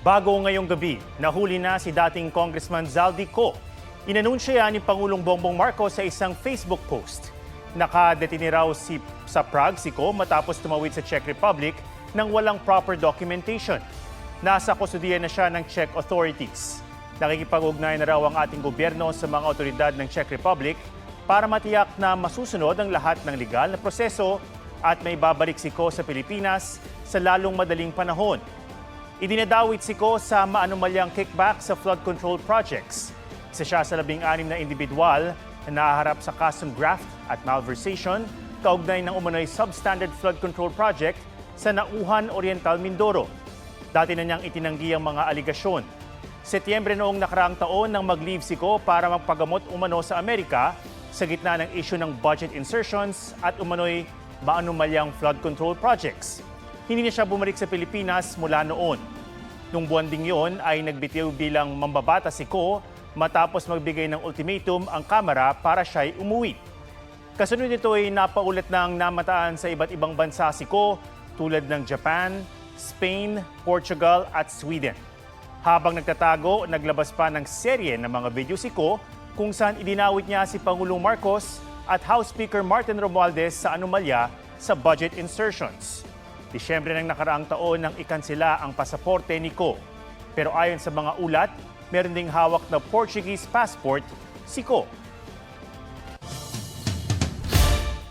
Bago ngayong gabi, nahuli na si dating Congressman Zaldy Co. Inanunsya yan ni Pangulong Bongbong Marcos sa isang Facebook post. Nakadetini raw sa Prague si Co matapos tumawid sa Czech Republic nang walang proper documentation. Nasa kustudiya na siya ng Czech authorities. Nakikipag-ugnay na raw ang ating gobyerno sa mga otoridad ng Czech Republic para matiyak na masusunod ang lahat ng legal na proseso at may babalik si Co sa Pilipinas sa lalong madaling panahon. Idinadawit si Co sa maanumalyang kickback sa flood control projects. Isa siya sa 16 na individual na nahaharap sa custom graft at malversation kaugnay ng umano'y substandard flood control project sa Nauhan Oriental, Mindoro. Dati na niyang itinanggi ang mga aligasyon. Setyembre noong nakaraang taon nang mag-leave si Co para magpagamot umano sa Amerika sa gitna ng issue ng budget insertions at umano'y maanumalyang flood control projects. Hindi na siya bumalik sa Pilipinas mula noon. Nung buwan ding yun ay nagbitiw bilang mambabata si Co matapos magbigay ng ultimatum ang Kamara para siya'y umuwi. Kasunod nito ay napaulat ng namataan sa iba't ibang bansa si Co tulad ng Japan, Spain, Portugal at Sweden. Habang nagtatago, naglabas pa ng serye ng mga video si Co kung saan idinawit niya si Pangulong Marcos at House Speaker Martin Romualdez sa anomalya sa budget insertions. Disyembre ng nakaraang taon nang ikansela ang pasaporte ni Co. Pero ayon sa mga ulat, meron ding hawak na Portuguese passport si Co.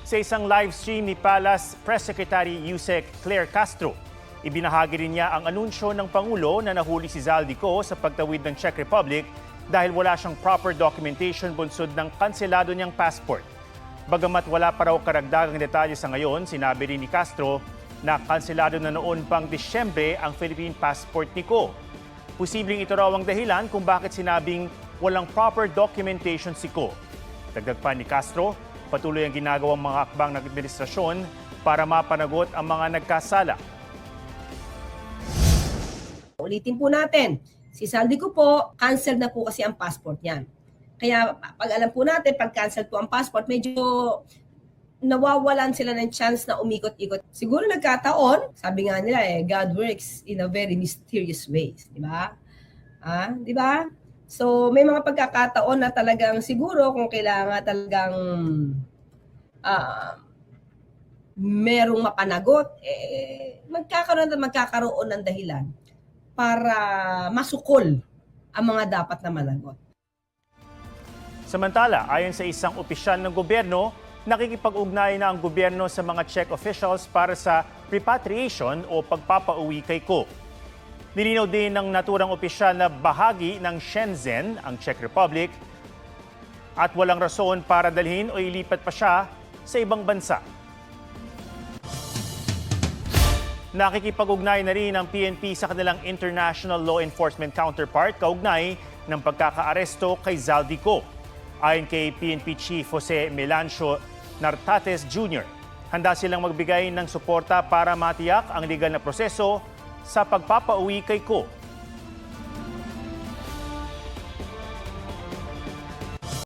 Sa isang live stream ni Palace Press Secretary Yusek Claire Castro, ibinahagi rin niya ang anunsyo ng Pangulo na nahuli si Zaldy Co sa pagtawid ng Czech Republic dahil wala siyang proper documentation bunsod ng kanselado niyang passport. Bagamat wala pa raw karagdagang detalye sa ngayon, sinabi rin ni Castro na kanselado na noon pang Disyembre ang Philippine passport ni Co. Posibleng ito raw ang dahilan kung bakit sinabing walang proper documentation si Co. Dagdag pa ni Castro, patuloy ang ginagawang mga akbang ng administrasyon para mapanagot ang mga nagkasala. Ulitin po natin, si Zaldy Co po, cancel na po kasi ang passport niyan. Kaya pag alam po natin, pag cancel po ang passport, medyo nawawalan sila ng chance na umikot-ikot. Siguro nagkataon, sabi nga nila God works in a very mysterious ways, di ba? Di ba? So may mga pagkakataon na talagang siguro kung kailangan talagang merong mapanagot, magkakaroon ng dahilan para masukol ang mga dapat na managot. Samantala, ayon sa isang opisyal ng gobyerno, nakikipag-ugnay na ang gobyerno sa mga Czech officials para sa repatriation o pagpapauwi kay Co. Nilinaw din ng naturang opisyal na bahagi ng Shenzhen, ang Czech Republic, at walang rason para dalhin o ilipat pa siya sa ibang bansa. Nakikipag-ugnay na rin ang PNP sa kanilang international law enforcement counterpart kaugnay ng pagkakaaresto kay Zaldy Co. Ayon kay PNP Chief Jose Melancio Nartates Jr., handa silang magbigay ng suporta para matiyak ang legal na proseso sa pagpapauwi kay Co.